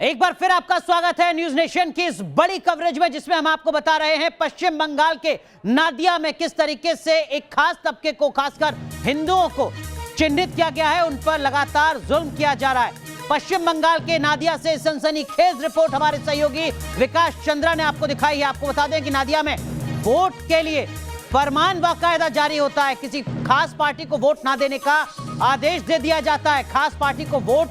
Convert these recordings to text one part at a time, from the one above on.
एक बार फिर आपका स्वागत है न्यूज नेशन की इस बड़ी कवरेज में, जिसमें हम आपको बता रहे हैं पश्चिम बंगाल के नादिया में किस तरीके से एक खास तबके को, खासकर हिंदुओं को चिन्हित किया गया है, उन पर लगातार जुल्म किया जा रहा है। पश्चिम बंगाल के नादिया से सनसनीखेज रिपोर्ट हमारे सहयोगी विकास चंद्रा ने आपको दिखाई है। आपको बता दें कि नादिया में वोट के लिए फरमान बाकायदा जारी होता है। किसी खास पार्टी को वोट ना देने का आदेश दे दिया जाता है। खास पार्टी को वोट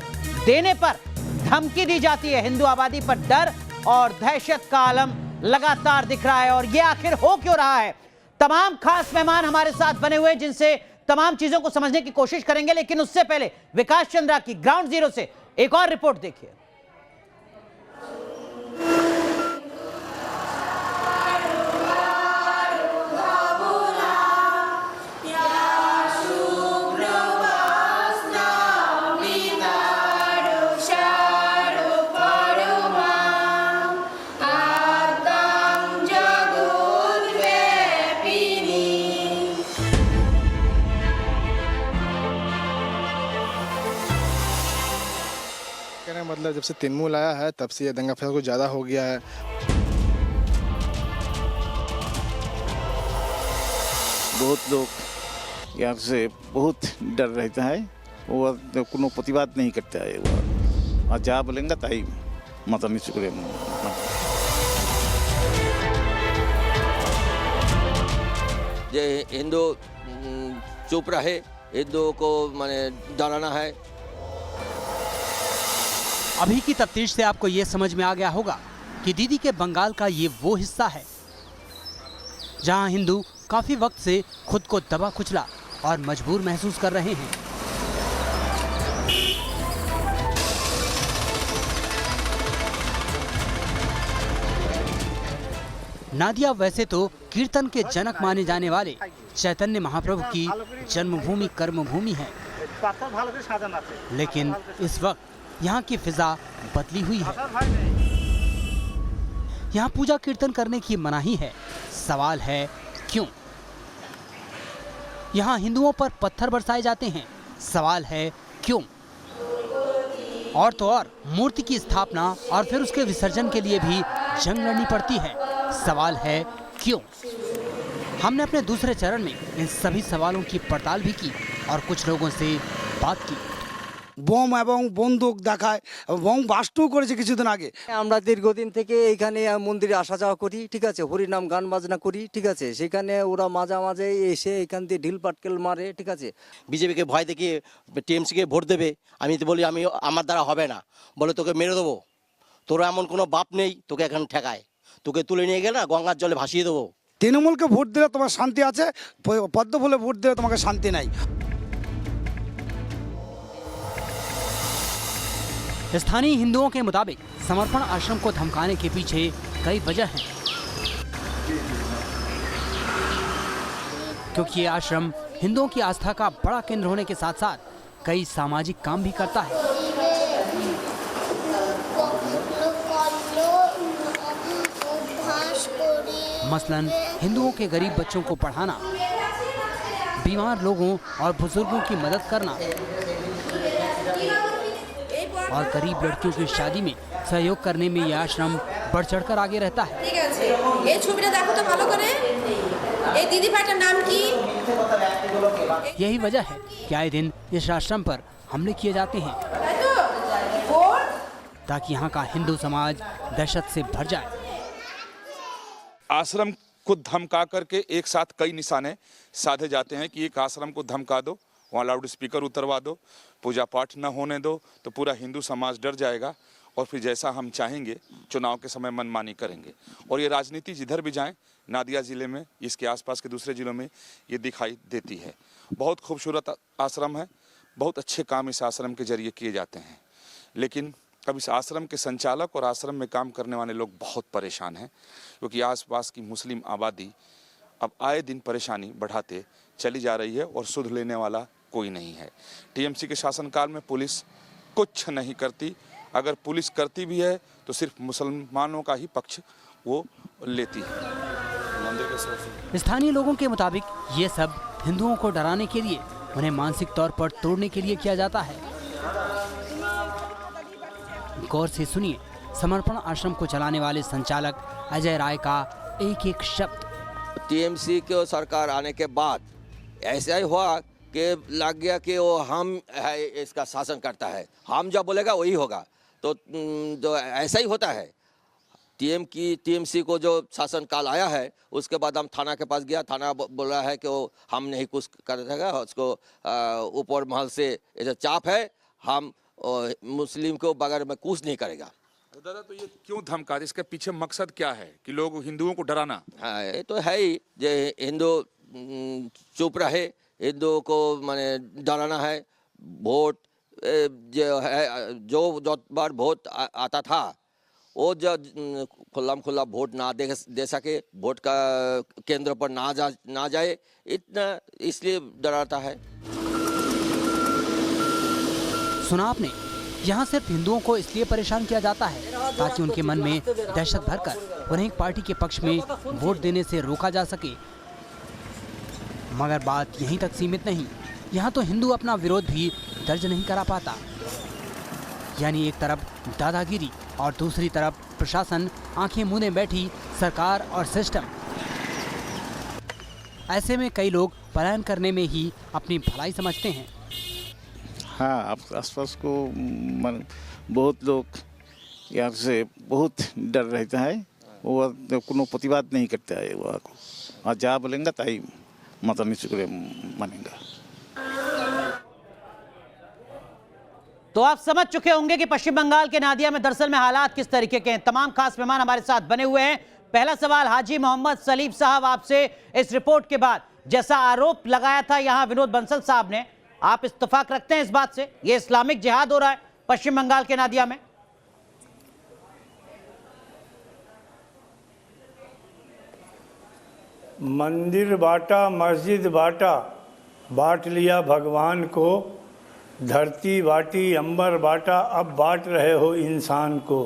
देने पर धमकी दी जाती है। हिंदू आबादी पर डर और दहशत का आलम लगातार दिख रहा है। और ये आखिर हो क्यों रहा है? तमाम खास मेहमान हमारे साथ बने हुए हैं, जिनसे तमाम चीजों को समझने की कोशिश करेंगे। लेकिन उससे पहले विकास चंद्रा की ग्राउंड जीरो से एक और रिपोर्ट देखिए। मतलब जब से तृणमूल आया है तब से ये दंगा फसाद कुछ ज़्यादा हो गया है। बहुत लोग यहाँ से बहुत डर रहता है, वो कोनो प्रतिवाद नहीं करता है। वो और जा बोलेंगे ताई मतलब नहीं चुके। जे हिंदू चुप रहे, हिंदुओं को माने डराना है। अभी की तफ्तीश से आपको ये समझ में आ गया होगा कि दीदी के बंगाल का ये वो हिस्सा है जहां हिंदू काफी वक्त से खुद को दबा कुचला और मजबूर महसूस कर रहे हैं। नादिया वैसे तो कीर्तन के जनक माने जाने वाले चैतन्य महाप्रभु की जन्मभूमि कर्मभूमि है, लेकिन इस वक्त यहाँ की फिजा बदली हुई है। यहाँ पूजा कीर्तन करने की मनाही है। सवाल है क्यों? यहाँ हिंदुओं पर पत्थर बरसाए जाते हैं। सवाल है क्यों? और तो और मूर्ति की स्थापना और फिर उसके विसर्जन के लिए भी जंग लड़नी पड़ती है। सवाल है क्यों? हमने अपने दूसरे चरण में इन सभी सवालों की पड़ताल भी की और कुछ लोगों से बात की। बम এবং বন্দুক দেখায় এবং বাস্টও করেছে কিছুদিন আগে। আমরা দীর্ঘদিন থেকে এইখানে মন্দিরে আসা যাওয়া করি, ঠিক আছে, হরিনাম গান বাজনা করি, ঠিক আছে। সেখানে ওরা মাঝে মাঝে এসে এখান দিয়ে ঢিল পাটকেল মারে, ঠিক আছে। বিজেপিকে ভয় দেখিয়ে টিএমসিকে ভোট দেবে। আমি তো বলি আমি আমার দ্বারা হবে না, বলে তোকে মেরে দেবো। তোর এমন কোনো বাপ নেই তোকে এখানে ঠেকায়, তোকে তুলে নিয়ে গেলে না গঙ্গার জলে ভাসিয়ে দেবো। তৃণমূলকে ভোট দিলে তোমার শান্তি আছে, পদ্ম ফুলে ভোট দিলে তোমাকে শান্তি নাই। स्थानीय हिंदुओं के मुताबिक समर्पण आश्रम को धमकाने के पीछे कई वजह हैं, क्योंकि ये आश्रम हिंदुओं की आस्था का बड़ा केंद्र होने के साथ साथ कई सामाजिक काम भी करता है। मसलन हिंदुओं के गरीब बच्चों को पढ़ाना, बीमार लोगों और बुजुर्गों की मदद करना और गरीब लड़कियों की शादी में सहयोग करने में यह आश्रम बढ़ चढ़कर आगे रहता है। यही वजह है कि आए दिन इस आश्रम पर हमले किए जाते हैं ताकि यहाँ का हिंदू समाज दहशत से भर जाए। आश्रम को धमका करके एक साथ कई निशाने साधे जाते हैं कि एक आश्रम को धमका दो, वहाँ लाउड स्पीकर उतरवा दो, पूजा पाठ न होने दो, तो पूरा हिंदू समाज डर जाएगा और फिर जैसा हम चाहेंगे चुनाव के समय मनमानी करेंगे। और ये राजनीति जिधर भी जाए, नादिया ज़िले में, इसके आसपास के दूसरे ज़िलों में ये दिखाई देती है। बहुत खूबसूरत आश्रम है, बहुत अच्छे काम इस आश्रम के जरिए किए जाते हैं, लेकिन अब इस आश्रम के संचालक और आश्रम में काम करने वाले लोग बहुत परेशान हैं, क्योंकि आसपास की मुस्लिम आबादी अब आए दिन परेशानी बढ़ाते चली जा रही है और सुध लेने वाला कोई नहीं है। टीएमसी के शासनकाल में पुलिस कुछ नहीं करती, अगर पुलिस करती भी है तो सिर्फ मुसलमानों का ही पक्ष वो लेती है। स्थानीय लोगों के मुताबिक ये सब हिंदुओं को डराने के लिए, उन्हें मानसिक तौर पर तोड़ने के लिए किया जाता है। गौर से सुनिए समर्पण आश्रम को चलाने वाले संचालक अजय राय का एक एक शब्द। टीएमसी को सरकार आने के बाद ऐसा ही हुआ कि लग गया कि वो हम है इसका शासन करता है, हम जो बोलेगा वही होगा। तो ऐसा ही होता है। टीएमसी को जो शासन काल आया है उसके बाद हम थाना के पास गया, थाना बोल रहा है कि वो हम नहीं कुछ कर देगा, उसको ऊपर महल से ऐसा चाप है, हम मुस्लिम को बगैर में कुछ नहीं करेगा। तो दादा तो ये क्यों धमका, इसके पीछे मकसद क्या है कि लोग हिंदुओं को डराना? हाँ ये तो है ही, जो हिंदू चुप रहे, हिंदुओं को माने डराना है। वोट जो है जो बार वोट आता था वो जो खुला वोट ना दे सके, वोट का केंद्र पर ना जाए, इतना इसलिए डराता है। सुना आपने, यहाँ सिर्फ हिंदुओं को इसलिए परेशान किया जाता है ताकि उनके मन में दहशत भरकर उन्हें एक पार्टी के पक्ष में वोट देने से रोका जा सके। मगर बात यहीं तक सीमित नहीं, यहाँ तो हिंदू अपना विरोध भी दर्ज नहीं करा पाता। यानी एक तरफ दादागिरी और दूसरी तरफ प्रशासन आंखें मूंदे बैठी सरकार और सिस्टम। ऐसे में कई लोग पलायन करने में ही अपनी भलाई समझते हैं। हाँ, आप आसपास को बहुत लोग यहाँ से बहुत डर रहता है, वो कोनो प्रतिवाद नहीं करता है। वो जा बोलेंगे ताई माता निचुकरे मानेगा। तो आप समझ चुके होंगे कि पश्चिम बंगाल के नादिया में दरअसल में हालात किस तरीके के हैं। तमाम खास मेहमान हमारे साथ बने हुए हैं। पहला सवाल हाजी मोहम्मद सलीम साहब आपसे, इस रिपोर्ट के बाद जैसा आरोप लगाया था यहां विनोद बंसल साहब ने, आप इत्तेफाक रखते हैं इस बात से ये इस्लामिक जिहाद हो रहा है पश्चिम बंगाल के नादिया में? मंदिर बांटा, मस्जिद बांटा, बांट लिया भगवान को, धरती बांटी, अंबर बांटा, अब बांट रहे हो इंसान को।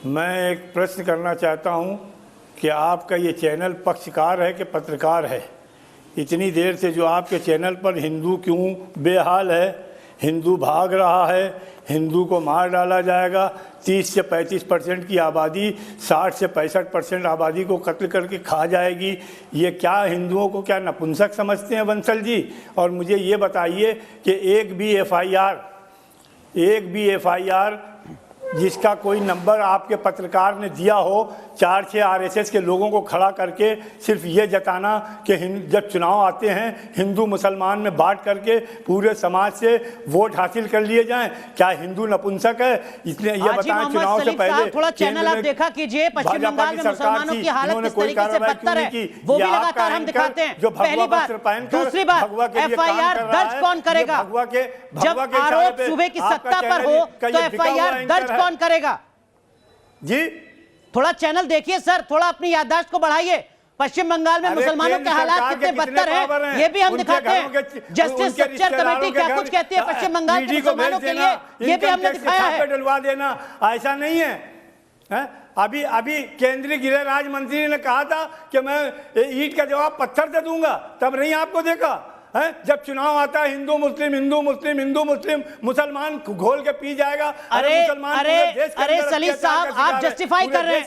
मैं एक प्रश्न करना चाहता हूं कि आपका ये चैनल पक्षकार है कि पत्रकार है? इतनी देर से जो आपके चैनल पर हिंदू क्यों बेहाल है, हिंदू भाग रहा है, हिंदू को मार डाला जाएगा, 30 से 35% की आबादी 60 से 65% आबादी को कत्ल करके खा जाएगी, ये क्या हिंदुओं को क्या नपुंसक समझते हैं बंसल जी? और मुझे ये बताइए कि एक भी एफआईआर जिसका कोई नंबर आपके पत्रकार ने दिया हो, 4-6 आरएसएस के लोगों को खड़ा करके सिर्फ ये जताना कि जब चुनाव आते हैं हिंदू मुसलमान में बांट करके पूरे समाज से वोट हासिल कर लिए जाएं, क्या हिंदू नपुंसक है? इसलिए ये बताएं चुनाव से पहले थोड़ा चैनल आप देखा कीजिए, पश्चिम बंगाल में मुसलमानों की हालत किस तरीके से बदतर है वो भी लगातार हम दिखाते हैं। पहली बात, दूसरी बात, एफआईआर दर्ज कौन करेगा? जब आरोप सूबे की सत्ता पर हो तो एफआईआर दर्ज कौन करेगा जी? थोड़ा चैनल देखिए सर, थोड़ा अपनी याददाश्त को बढ़ाइए। पश्चिम बंगाल में मुसलमानों के हालात कितने बदतर हैं ये भी हम दिखाते हैं। जस्टिस स्ट्रक्चर कमेटी क्या कुछ कहती है पश्चिम बंगाल के मुसलमानों के लिए, ये भी हमने दिखाया है। डलवा देना ऐसा नहीं है। अभी केंद्रीय गृह राज्य मंत्री ने कहा था कि मैं ईंट का जवाब पत्थर से दूंगा, तब नहीं आपको देखा है? जब चुनाव आता है हिंदू मुस्लिम मुसलमान घोल के पी जाएगा। अरे सलीम साहब, आप जस्टिफाई कर रहे हैं।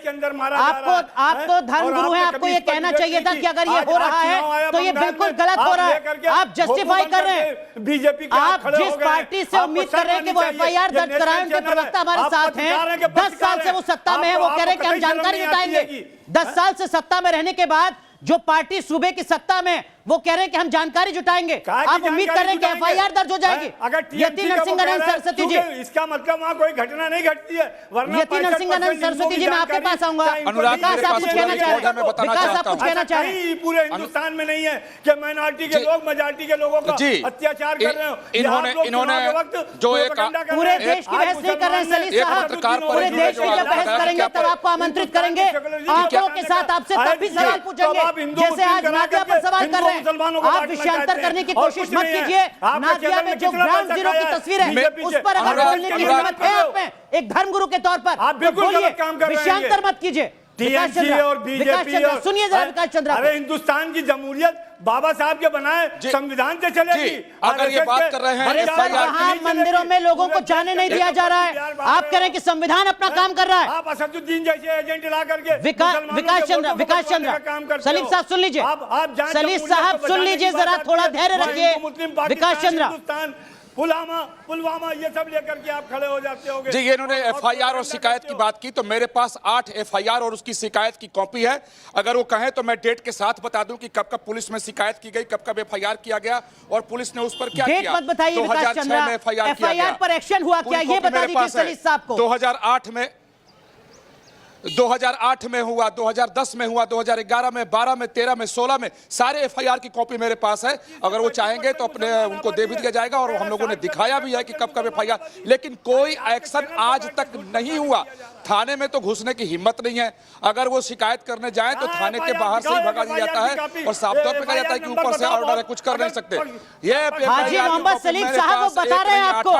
आपको धर्मगुरु हैं, आपको ये कहना चाहिए था कि अगर ये हो रहा है तो ये बिल्कुल गलत हो रहा है। आप जस्टिफाई कर रहे हैं। बीजेपी आप जिस पार्टी से उम्मीद कर रहे हैं कि वो एफआईआर दर्ज कराएं, उनके प्रवक्ता हमारे साथ हैं, 10 साल से वो सत्ता में है, वो कह रहे हैं कि हम जानकारी जुटाएंगे। 10 साल से सत्ता में रहने के बाद जो पार्टी सूबे की सत्ता में वो कह रहे हैं कि हम जानकारी जुटाएंगे, आप उम्मीद कर रहे हैं कि एफआईआर दर्ज हो जाएगी? यति नरसिंहानंद सरस्वती जी, इसका मतलब वहां कोई घटना नहीं घटती है। यति नरसिंहानंद सरस्वती जी, मैं आपके पास आऊंगा। विकास आप कुछ कहना चाह रहे हैं? विकास आप कुछ कहना चाह रहे हैं? पूरे हिंदुस्तान में नहीं है कि माइनॉरिटी के लोग मेजॉरिटी के लोगों का अत्याचार कर रहे हो। इन्होंने जो एक पूरे देश की बहस नहीं कर रहे हैं सलीम साहब, पूरे देश की जब बहस करेंगे तब आपको आमंत्रित करेंगे, आंकड़ों के साथ आपसे तब भी सवाल पूछेंगे जैसे आज नादिया पर सवाल कर रहे हैं। आप विषयांतर करने की कोशिश मत कीजिए। नादिया में जो ग्राउंड जीरो की तस्वीर है उस पर अगर बोलने की हिम्मत है आप में एक धर्मगुरु के तौर पर, आप बोलिए, विषयांतर मत कीजिए। विकास टीएमसी चंद्रा, और विकास बीजेपी चंद्रा, और सुनिए जरा विकास चंद्रा को। अरे हिंदुस्तान की जमहूरियत बाबा साहब के बनाए संविधान से चलेगी। अगर ये बात कर रहे हैं अरे सर, वहाँ मंदिरों में लोगों को जाने नहीं दिया जा रहा है, आप कह रहे हैं कि संविधान अपना काम कर रहा है। आप असदुद्दीन जैसे एजेंट ला करके विकास चंद्रा, सलीम साहब सुन लीजिए, सलीम साहब सुन लीजिए जरा, थोड़ा धैर्य रखिए। विकास चंद्रा, पुलवामा ये सब लेकर के आप खड़े हो जाते होगे। जी, ये इन्होंने एफआईआर और शिकायत की बात की, तो मेरे पास 8 एफआईआर और उसकी शिकायत की कॉपी है। अगर वो कहें तो मैं डेट के साथ बता दूं कि कब कब पुलिस में शिकायत की गई, कब कब एफआईआर किया गया और पुलिस ने उस पर क्या डेट किया। मत बताइए विकास चंद्रा, 2006 में एफआईआर पर एक्शन हुआ क्या, ये बता दीजिए सलीम साहब को। 2008 में 2008 में हुआ, 2010 में हुआ, 2011 में, 12 में, 13 में, 16 में, सारे एफआईआर की कॉपी मेरे पास है। अगर वो चाहेंगे तो अपने उनको दे भी दिया जाएगा और हम लोगों ने दिखाया भी है कि कब कब एफआईआर, लेकिन कोई एक्शन आज तक नहीं हुआ। थाने में तो घुसने की हिम्मत नहीं है। अगर वो शिकायत करने जाए तो थाने के बाहर से ही भगा दिया जाता है और साफ तौर पर कहा जाता है कि ऊपर से ऑर्डर है, कुछ कर नहीं सकते। ये हाजी मोहम्मद सलीम साहब वो बता रहे हैं आपको,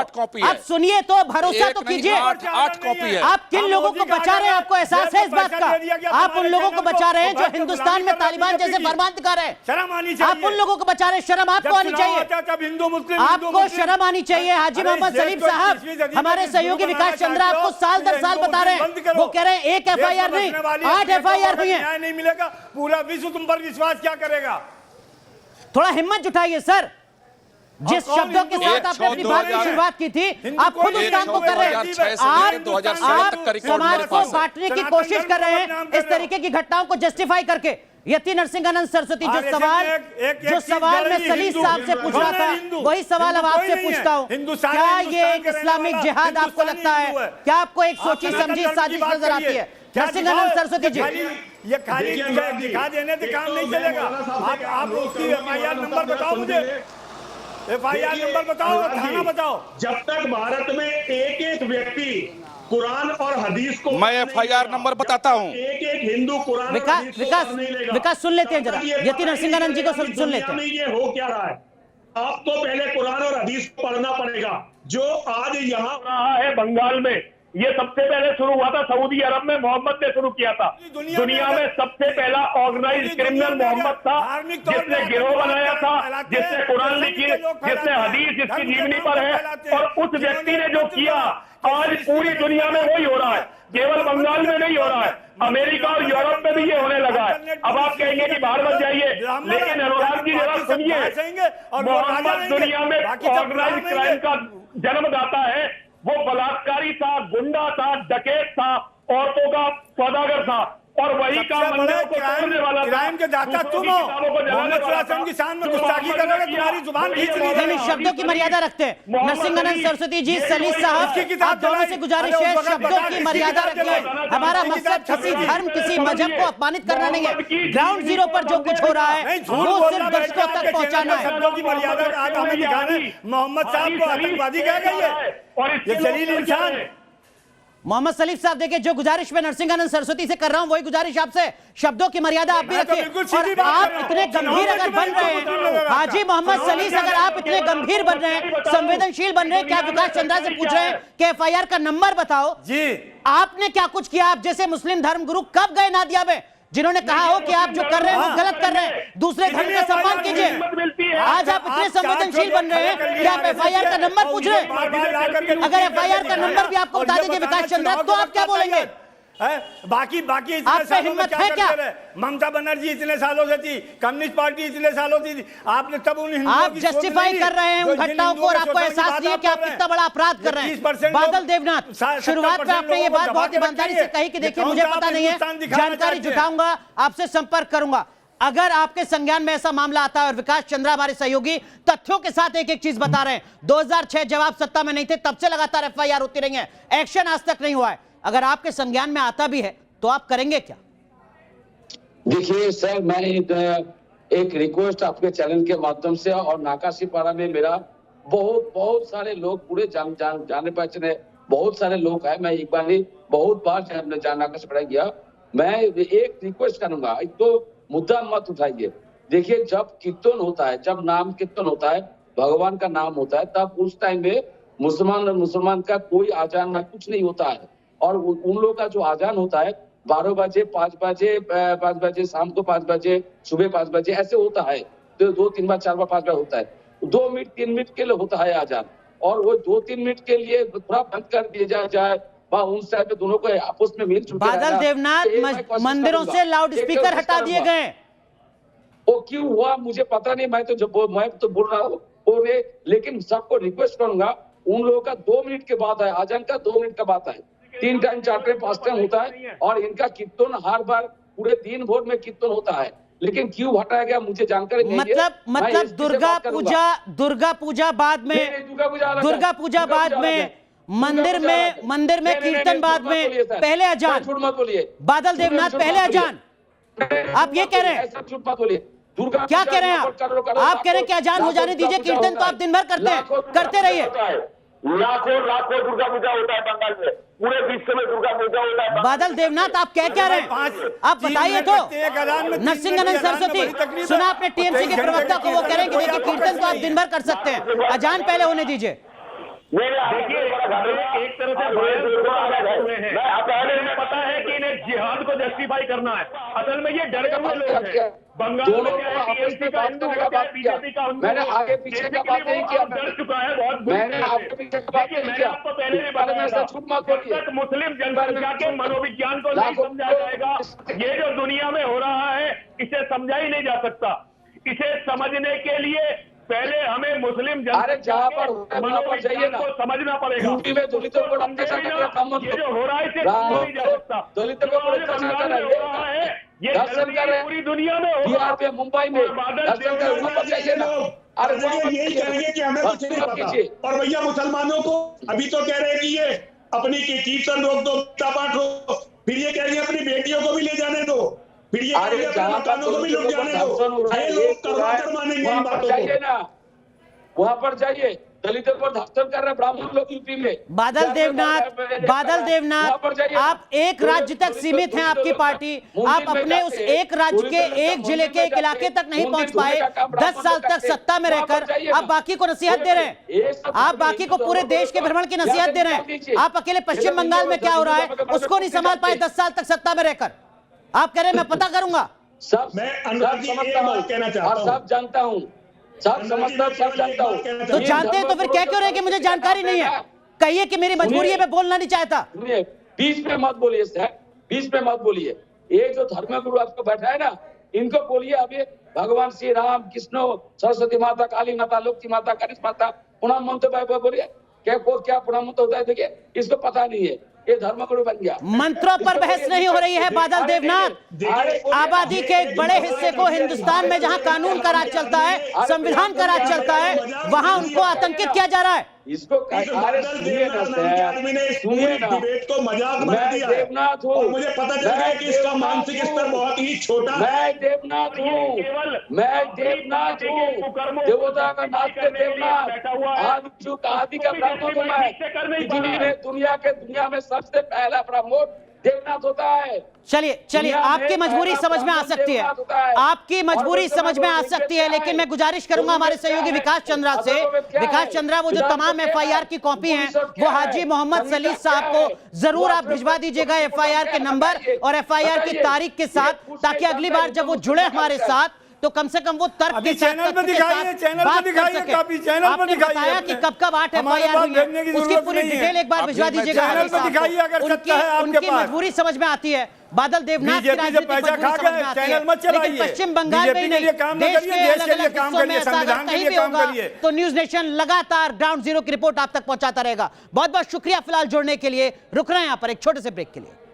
आप सुनिए तो भरोसा तो कीजिए। 8 कॉपी है। आप किन लोगों को बचा रहे हैं, आपको एहसास है इस बात का? आप उन लोगों को बचा रहे हैं जो हिंदुस्तान में तालिबान जैसे फरमान दिखा रहे हैं। शर्म आनी चाहिए। आप उन लोगों को बचा रहे हैं, शर्म आपको आनी चाहिए। हिंदू मुस्लिम, आपको शर्म आनी चाहिए। हाजी मोहम्मद सलीम साहब, हमारे सहयोगी विकास चंद्रा आपको साल दर साल बता रहे हैं, वो कह रहे हैं एक एफआईआर नहीं 8 एफआईआर हुई है। न्याय नहीं मिलेगा, पूरा विश्व तुम पर विश्वास क्या करेगा? थोड़ा हिम्मत जुटाइए सर, जिस शब्दों के साथ आपने अपनी बात की शुरुआत की थी, आप खुद उस काम को कर रहे हैं। आप समाज को बांटने की कोशिश कर रहे हैं इस तरीके की घटनाओं को जस्टिफाई करके। यति नरसिंहानंद सरस्वती जो सवाल मैं सलीम साहब से पूछ रहा था, वही सवाल अब आपसे पूछता हूं, क्या ये एक इस्लामिक जिहाद आपको लगता है? क्या आपको एक सोची समझी साजिश नजर आती है? नरसिंहानंद सरस्वती जी, ये खाली दिखा देने से काम नहीं चलेगा। आप उसकी एफआईआर नंबर बताओ, मुझे एफआईआर नंबर बताओ, थाना बताओ। जब तक भारत में एक एक व्यक्ति कुरान और हदीस को, मैं एफआईआर नंबर बताता हूं। एक एक हिंदू कुरान विकास सुन लेते हैं जरा, यति नरसिंहानंद जी को सुन लेते हैं। ये हो क्या रहा है? आपको पहले कुरान और हदीस पढ़ना पड़ेगा। जो आज यहाँ रहा है बंगाल में, ये सबसे पहले शुरू हुआ था सऊदी अरब में, मोहम्मद ने शुरू किया था। दुनिया में सबसे पहला ऑर्गेनाइज क्रिमिनल मोहम्मद था, जिसने गिरोह बनाया था, जिसने कुरान लिखी, जिसने हदीस जिसकी जीवनी पर है, और उस व्यक्ति ने जो किया आज पूरी दुनिया में वही हो रहा है। केवल बंगाल में नहीं हो रहा है, अमेरिका और यूरोप में भी ये होने लगा है। अब आप कहेंगे कि बाहर मत जाइए, लेकिन अनुराग जी जरा सुनिए, मोहम्मद दुनिया में ऑर्गेनाइज क्राइम का जन्मदाता है। वो बलात्कारी था, गुंडा था, डकैत था, औरतों का सौदागर था, और वही का मंदिरों को तोड़ने वाला था। क्राइम के दाता तुम हो। मोहम्मद सल्लल्लाहु की शान में गुस्ताखी करोगे, तुम्हारी जुबान खींच ली जाएगी। शब्दों की मर्यादा रखते हैं। नरसिंहानंद सरस्वती जी, सलीम साहब, आप दोनों से गुजारिश है शब्दों की मर्यादा रखिए। हमारा मकसद किसी धर्म, किसी मजहब को अपमानित करना नहीं है। ग्राउंड जीरो पर जो कुछ हो रहा है वो सिर्फ दर्शकों तक पहुंचाना है। शब्दों की मर्यादा आज हमें दिखाना। मोहम्मद साहब को आतंकवादी कह गई है, और ये जलील इंसान। मोहम्मद सलीम साहब, देखिए जो गुजारिश मैं नरसिंहानंद सरस्वती से कर रहा हूं वही गुजारिश आपसे, शब्दों की मर्यादा आप भी रखिए। और आप इतने गंभीर अगर बन रहे हैं, हाजी मोहम्मद सलीम, अगर आप इतने गंभीर बन रहे हैं, संवेदनशील बन रहे हैं, क्या विकास चंद्रा से पूछ रहे हैं कि एफआईआर का नंबर बताओ जी, आपने क्या कुछ किया? आप जैसे मुस्लिम धर्मगुरु कब गए नादिया में, जिन्होंने कहा हो कि आप जो कर रहे हैं वो गलत कर रहे हैं, दूसरे धर्म का सम्मान कीजिए? आज आप इतने संवेदनशील बन रहे हैं कि आप एफआईआर का नंबर पूछ रहे हैं। अगर एफआईआर का नंबर भी आपको बता देंगे विकास चंद्रा, तो आप क्या बोलेंगे? बाकी आप पे हिम्मत है क्या? ममता बनर्जी इतने सालों से थी, कम्युनिस्ट पार्टी इतने सालों से थी, आपने तब उन आप जस्टिफाई कर रहे हैं उन घटनाओं को, और आपको एहसास नहीं है कि आप कितना बड़ा अपराध कर रहे हैं। बादल देवनाथ, शुरुआत में आपने ये बात बहुत ईमानदारी से कही कि देखिए मुझे पता नहीं है, जानकारी जुटाऊंगा, आपसे संपर्क करूंगा। अगर आपके संज्ञान में ऐसा मामला आता है, और विकास चंद्रा हमारे सहयोगी तथ्यों के साथ एक एक चीज बता रहे हैं, 2006 जब आप सत्ता में नहीं थे तब से लगातार एफआईआर होती रही है, एक्शन आज तक नहीं हुआ है, अगर आपके संज्ञान में आता भी है तो आप करेंगे क्या? देखिए सर, मैं एक रिक्वेस्ट आपके चैनल के माध्यम से, और नाकाशीपाड़ा में मेरा बहुत सारे लोग, पूरे जाने पहचाने बहुत सारे लोग हैं, मैं एक बार नहीं बहुत बार नाकाशीपाड़ा गया। मैं एक रिक्वेस्ट करूंगा, एक तो मुद्दा मत उठाइए। देखिए जब कीर्तन होता है, जब नाम कीर्तन होता है, भगवान का नाम होता है, तब उस टाइम में मुसलमान का कोई आजान ना कुछ नहीं होता है, और उन लोगों का जो आजान होता है 12 बजे, 5 बजे, 5 बजे शाम को, 5 बजे सुबह, 5 बजे ऐसे होता है। तो 2-3 बार, 4 बार, 5 बार होता है। 2 मिनट 3 मिनट के लिए होता है अजान, और वो 2-3 मिनट के लिए थोड़ा बंद कर दिया जाए, उन साइड पे दोनों को आपस में मिल चुके। बादल देवनाथ, मंदिरों से लाउड स्पीकर हटा दिए गए। वो क्यों हुआ मुझे पता नहीं, मैं तो बोल रहा हूँ, लेकिन सबको रिक्वेस्ट करूंगा, उन लोगों का 2 मिनट के बाद है, अजान का 2 मिनट का बात है, 3 टाइम 4 टाइम 5 टाइम होता है, और इनका कीर्तन हर बार पूरे दिन भर में कीर्तन होता है, लेकिन क्यों हटाया गया मुझे जानकारी नहीं है। मतलब दुर्गा पूजा बाद में, दुर्गा पूजा बाद में, मंदिर में कीर्तन बाद में, पहले अजान। झूठ मत बोलिए बादल देवनाथ, पहले अजान, आप ये कह रहे हैं? झूठ मत बोलिए। क्या कह रहे हैं आप कह रहे हैं कि अजान हो जाने दीजिए, कीर्तन तो आप दिन भर करते हैं, करते रहिए। लाखों दुर्गा पूजा होता है बंगाल में, पूरे विश्व में दुर्गा पूजा होता है। बादल देवनाथ, आप क्या रहे हैं? आप बताइए तो। नरसिंहानंद सरस्वती, सुना आपने टीएमसी के प्रवक्ता को, वो कह रहे हैं कि देखिए कीर्तन तो आप दिन भर कर सकते हैं, अजान पहले होने दीजिए। देखिए, एक तरह से पहले पता है कि इन्हें जिहाद को जस्टिफाई करना है, असल में ये डरे हुए लोग हैं। बंगाल में टीएमसी का, हिंदू का, बीजेपी का, मैंने आगे पीछे का बात नहीं किया, डर चुका है बहुत। मैंने आगे पीछे का बात नहीं किया, आपको पहले भी बताया था, जब तक मुस्लिम जनसंख्या के मनोविज्ञान को नहीं समझा जाएगा, ये जो दुनिया में हो रहा है इसे समझा ही नहीं जा सकता। इसे समझने के लिए पहले हमें मुस्लिम जहाँ पर जाइए ना, समझना पड़ेगा। यूपी में दलितों को अत्याचार करने का काम मत ये जो हो रहा है इसे नहीं जा सकता। दलितों को अत्याचार कर रहे हैं, ये दर्शन कर रहे हैं पूरी दुनिया में, बिहार पे, मुंबई में दर्शन कर, वहाँ पर जाइए ना। अरे यही कहेंगे कि हमें कुछ नहीं पता। और भैया मुसलमानों को अभी तो कह रहे हैं कि ये अपनी कीर्तन रोक दो, पूजा पाठ रोक, फिर ये कह रही है अपनी बेटियों को भी ले जाने दो, फिर ये मकानों को भी लुट जाने दो। ये लोग करवा मानेंगे इन बातों को। वहाँ पर जाइए, दलितों पर धर्षण कर रहे ब्राह्मण लोग यूपी में। बादल देवनाथ, आप एक राज्य तक सीमित हैं, आपकी पार्टी, आप अपने उस एक राज्य के, एक जिले के, एक इलाके तक नहीं पहुंच पाए। 10 साल तक सत्ता में रहकर आप बाकी को नसीहत दे रहे हैं, आप बाकी को पूरे देश के भ्रमण की नसीहत दे रहे हैं। आप अकेले पश्चिम बंगाल में क्या हो रहा है उसको नहीं संभाल पाए 10 साल तक सत्ता में रहकर। आप कह रहे हैं मैं पता करूंगा। मैं समझता हूँ और सब जानता हूँ, सब समझता, सब जानता हूँ। तो जानते हैं तो फिर क्या क्यों रहे कि मुझे जानकारी नहीं है? कहिए कि मेरी मजबूरी है, मैं बोलना नहीं चाहता। बीच में मत बोलिए सर, बीच में मत बोलिए। ये जो धर्मगुरु आपको बैठा है ना, इनको बोलिए अभी भगवान श्री राम, कृष्ण, सरस्वती माता, काली माता, लक्ष्मी माता, गणेश माता प्रणाम मंत्र बोलिए। क्या प्रणाम मंत्र होता है? देखिए, इसको पता नहीं है, ये धर्मगुरु बन गया। मंत्रों पर बहस नहीं हो रही है बादल देवनाथ। आबादी के एक बड़े हिस्से को हिंदुस्तान में जहां कानून का राज चलता है, संविधान का राज चलता है, वहां उनको आतंकित किया जा रहा है। इसको सुनिए ना, डिबेट को मजाक बना दिया है। और मुझे पता चल गया कि इसका मानसिक स्तर बहुत ही छोटा है। मैं देवनाथ हूँ, मैं देवनाथ हूँ, देवता का नाथ के देवनाथ, आदि का ब्राह्मण हूँ मैं। दुनिया में सबसे पहला ब्राह्मण देवनाथ होता है। चलिए, आपकी मजबूरी समझ में आ सकती है, आपकी मजबूरी समझ में आ सकती है, लेकिन मैं गुजारिश करूंगा हमारे सहयोगी विकास चंद्रा से। विकास चंद्रा, वो जो तमाम एफआईआर की कॉपी हैं वो हाजी मोहम्मद सलीद साहब को जरूर आप भिजवा दीजिएगा, एफआईआर के नंबर और एफआईआर की तारीख के साथ, ताकि अगली बार जब वो जुड़े हमारे साथ तो कम से कम वो तर्क के साथ चैनल पर दिखाइए, चैनल पर दिखाइए, कॉपी चैनल पर दिखाइए। बताया कि कब 8 एफआईआर हुई है, उसकी पूरी डिटेल एक बार भिजवा दीजिएगा। चैनल पर दिखाइए अगर सत्ता है आपके पास। उनकी मजबूरी समझ में आती है, बादल देवनाथ की राजनीतिक मजबूरी समझ में आती है, लेकिन पश्चिम बंगाल में ही नहीं, देश के अलग-अलग हिस्सों में ऐसा अगर कहीं भी होगा तो न्यूज नेशन लगातार ग्राउंड जीरो की रिपोर्ट आप तक पहुंचाता रहेगा। बहुत बहुत शुक्रिया फिलहाल जुड़ने के लिए। रुक रहे हैं यहाँ पर एक छोटे से ब्रेक के लिए।